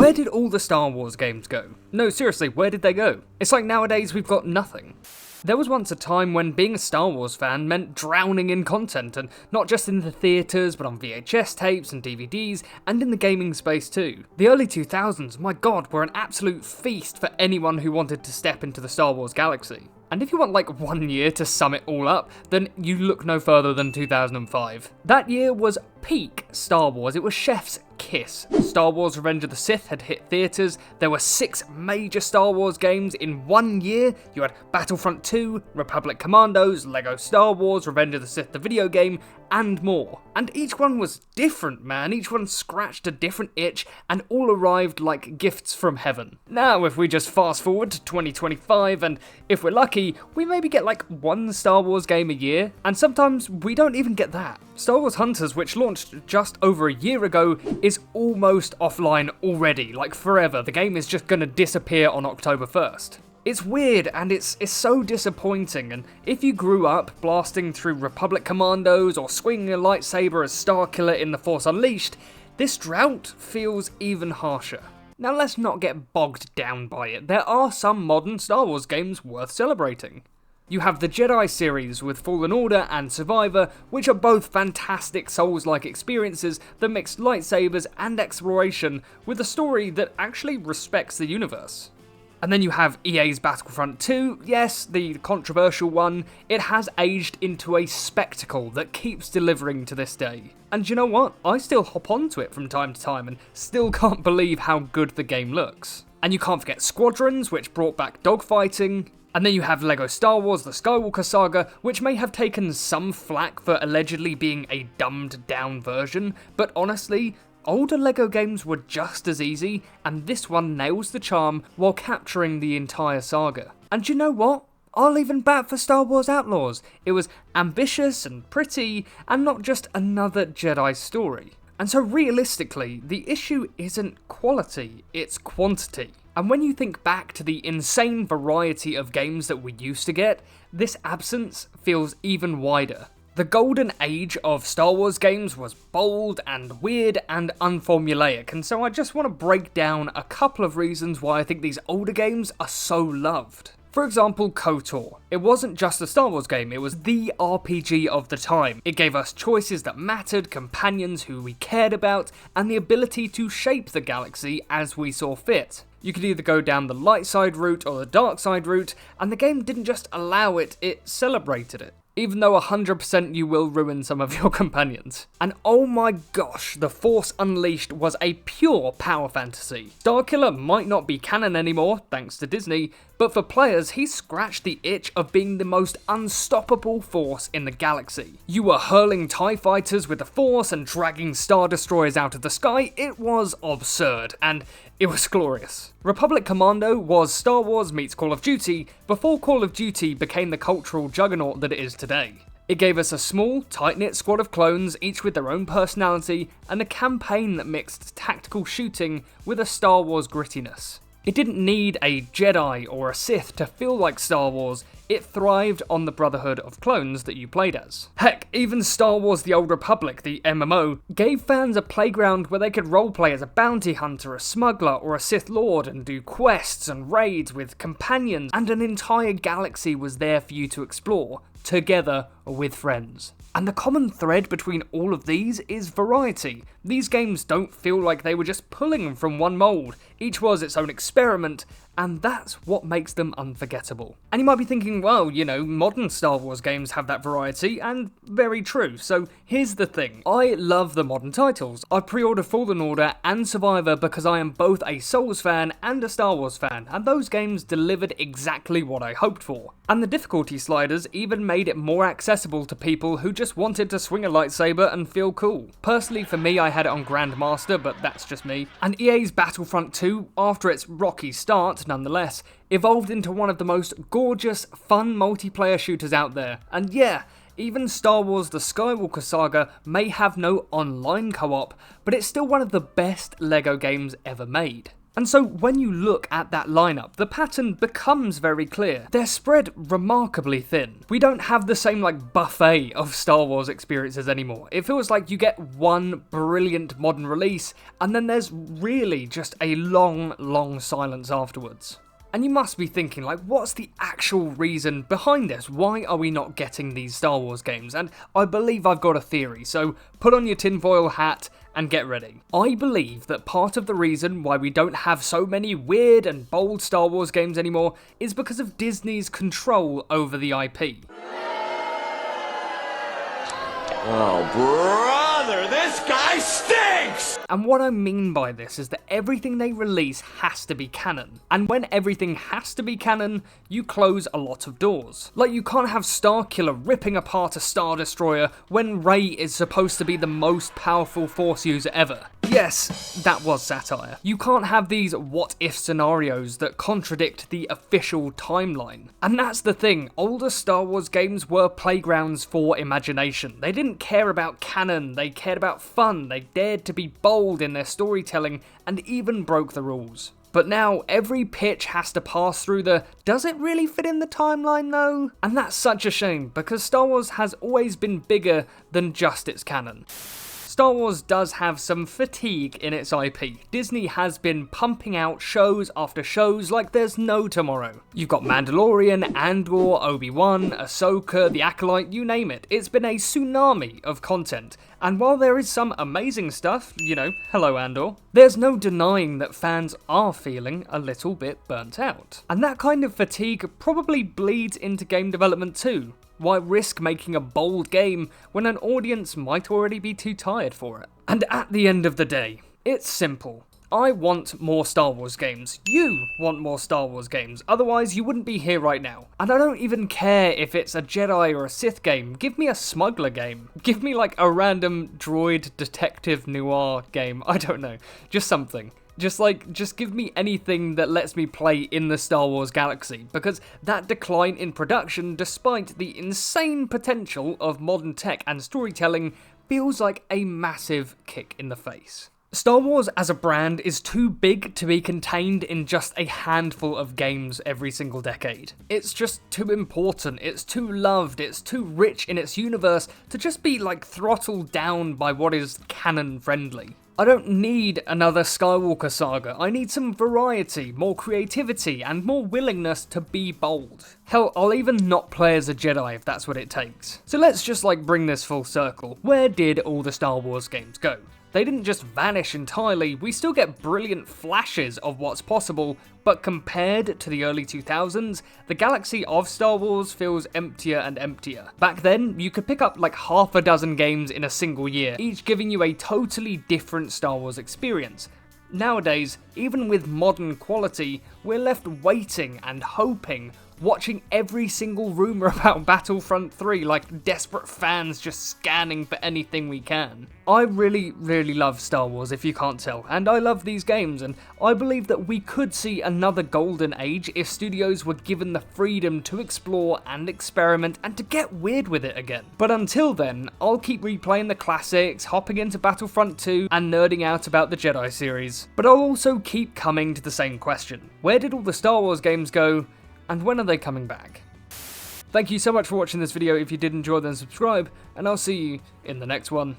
Where did all the Star Wars games go? No, seriously, where did they go? It's like nowadays we've got nothing. There was once a time when being a Star Wars fan meant drowning in content, and not just in the theatres, but on VHS tapes and DVDs, and in the gaming space too. The early 2000s, my god, were an absolute feast for anyone who wanted to step into the Star Wars galaxy. And if you want like 1 year to sum it all up, then you look no further than 2005. That year was peak Star Wars, it was chef's kiss. Star Wars Revenge of the Sith had hit theatres, there were 6 major Star Wars games in 1 year. You had Battlefront 2, Republic Commandos, Lego Star Wars, Revenge of the Sith the video game, and more. And each one was different, man. Each one scratched a different itch and all arrived like gifts from heaven. Now, if we just fast forward to 2025 and if we're lucky, we maybe get like 1 Star Wars game a year, and sometimes we don't even get that. Star Wars Hunters, which launched just over a year ago, is almost offline already, like forever. The game is just gonna disappear on October 1st. It's weird and it's so disappointing, and if you grew up blasting through Republic Commandos or swinging a lightsaber as Starkiller in The Force Unleashed, this drought feels even harsher. Now let's not get bogged down by it. There are some modern Star Wars games worth celebrating. You have the Jedi series with Fallen Order and Survivor, which are both fantastic Souls-like experiences that mix lightsabers and exploration with a story that actually respects the universe. And then you have EA's Battlefront 2, yes, the controversial one. It has aged into a spectacle that keeps delivering to this day. And you know what? I still hop onto it from time to time and still can't believe how good the game looks. And you can't forget Squadrons, which brought back dogfighting. And then you have Lego Star Wars, the Skywalker Saga, which may have taken some flack for allegedly being a dumbed down version, but honestly, older LEGO games were just as easy, and this one nails the charm while capturing the entire saga. And you know what? I'll even bat for Star Wars Outlaws. It was ambitious and pretty, and not just another Jedi story. And so realistically, the issue isn't quality, it's quantity. And when you think back to the insane variety of games that we used to get, this absence feels even wider. The golden age of Star Wars games was bold and weird and unformulaic, and so I just want to break down a couple of reasons why I think these older games are so loved. For example, KOTOR. It wasn't just a Star Wars game, it was the RPG of the time. It gave us choices that mattered, companions who we cared about, and the ability to shape the galaxy as we saw fit. You could either go down the light side route or the dark side route, and the game didn't just allow it, it celebrated it. Even though 100% you will ruin some of your companions. And oh my gosh, The Force Unleashed was a pure power fantasy. Starkiller might not be canon anymore, thanks to Disney, but for players, he scratched the itch of being the most unstoppable force in the galaxy. You were hurling TIE fighters with the Force and dragging Star Destroyers out of the sky. It was absurd, and it was glorious. Republic Commando was Star Wars meets Call of Duty before Call of Duty became the cultural juggernaut that it is today. It gave us a small, tight-knit squad of clones, each with their own personality, and a campaign that mixed tactical shooting with a Star Wars grittiness. It didn't need a Jedi or a Sith to feel like Star Wars, it thrived on the brotherhood of clones that you played as. Heck, even Star Wars The Old Republic, the MMO, gave fans a playground where they could roleplay as a bounty hunter, a smuggler, or a Sith Lord and do quests and raids with companions, and an entire galaxy was there for you to explore, together with friends. And the common thread between all of these is variety. These games don't feel like they were just pulling from one mould. Each was its own experiment, and that's what makes them unforgettable. And you might be thinking, well, you know, modern Star Wars games have that variety, and very true. So here's the thing, I love the modern titles. I pre-ordered Fallen Order and Survivor because I am both a Souls fan and a Star Wars fan, and those games delivered exactly what I hoped for. And the difficulty sliders even made it more accessible to people who just wanted to swing a lightsaber and feel cool. Personally, for me, I had it on Grandmaster, but that's just me. And EA's Battlefront 2, after its rocky start, nonetheless, evolved into one of the most gorgeous, fun multiplayer shooters out there. And yeah, even Star Wars The Skywalker Saga may have no online co-op, but it's still one of the best LEGO games ever made. And so when you look at that lineup, the pattern becomes very clear. They're spread remarkably thin. We don't have the same like buffet of Star Wars experiences anymore. It feels like you get one brilliant modern release, and then there's really just a long silence afterwards. And you must be thinking, like, what's the actual reason behind this? Why are we not getting these Star Wars games? And I believe I've got a theory, so put on your tinfoil hat and get ready. I believe that part of the reason why we don't have so many weird and bold Star Wars games anymore is because of Disney's control over the IP. Oh, brother, this guy stinks! And what I mean by this is that everything they release has to be canon. And when everything has to be canon, you close a lot of doors. Like, you can't have Starkiller ripping apart a Star Destroyer when Rey is supposed to be the most powerful Force user ever. Yes, that was satire. You can't have these what-if scenarios that contradict the official timeline. And that's the thing, older Star Wars games were playgrounds for imagination. They didn't care about canon, they cared about fun, they dared to be bold in their storytelling, and even broke the rules. But now, every pitch has to pass through the, does it really fit in the timeline though? And that's such a shame, because Star Wars has always been bigger than just its canon. Star Wars does have some fatigue in its IP. Disney has been pumping out shows after shows like there's no tomorrow. You've got Mandalorian, Andor, Obi-Wan, Ahsoka, The Acolyte, you name it. It's been a tsunami of content. And while there is some amazing stuff, you know, hello Andor, there's no denying that fans are feeling a little bit burnt out. And that kind of fatigue probably bleeds into game development too. Why risk making a bold game when an audience might already be too tired for it? And at the end of the day, it's simple. I want more Star Wars games. You want more Star Wars games. Otherwise, you wouldn't be here right now. And I don't even care if it's a Jedi or a Sith game. Give me a smuggler game. Give me like a random droid detective noir game. I don't know. Just something. Just give me anything that lets me play in the Star Wars galaxy, because that decline in production, despite the insane potential of modern tech and storytelling, feels like a massive kick in the face. Star Wars as a brand is too big to be contained in just a handful of games every single decade. It's just too important, it's too loved, it's too rich in its universe to just be like throttled down by what is canon friendly. I don't need another Skywalker Saga, I need some variety, more creativity, and more willingness to be bold. Hell, I'll even not play as a Jedi if that's what it takes. So let's just like bring this full circle. Where did all the Star Wars games go? They didn't just vanish entirely, we still get brilliant flashes of what's possible, but compared to the early 2000s, the galaxy of Star Wars feels emptier and emptier. Back then, you could pick up like half a dozen games in a single year, each giving you a totally different Star Wars experience. Nowadays, even with modern quality, we're left waiting and hoping, watching every single rumour about Battlefront 3 like desperate fans just scanning for anything we can. I really love Star Wars if you can't tell, and I love these games, and I believe that we could see another golden age if studios were given the freedom to explore and experiment and to get weird with it again. But until then, I'll keep replaying the classics, hopping into Battlefront 2 and nerding out about the Jedi series. But I'll also keep coming to the same question. Where did all the Star Wars games go? And when are they coming back? Thank you so much for watching this video. If you did enjoy, then subscribe, and I'll see you in the next one.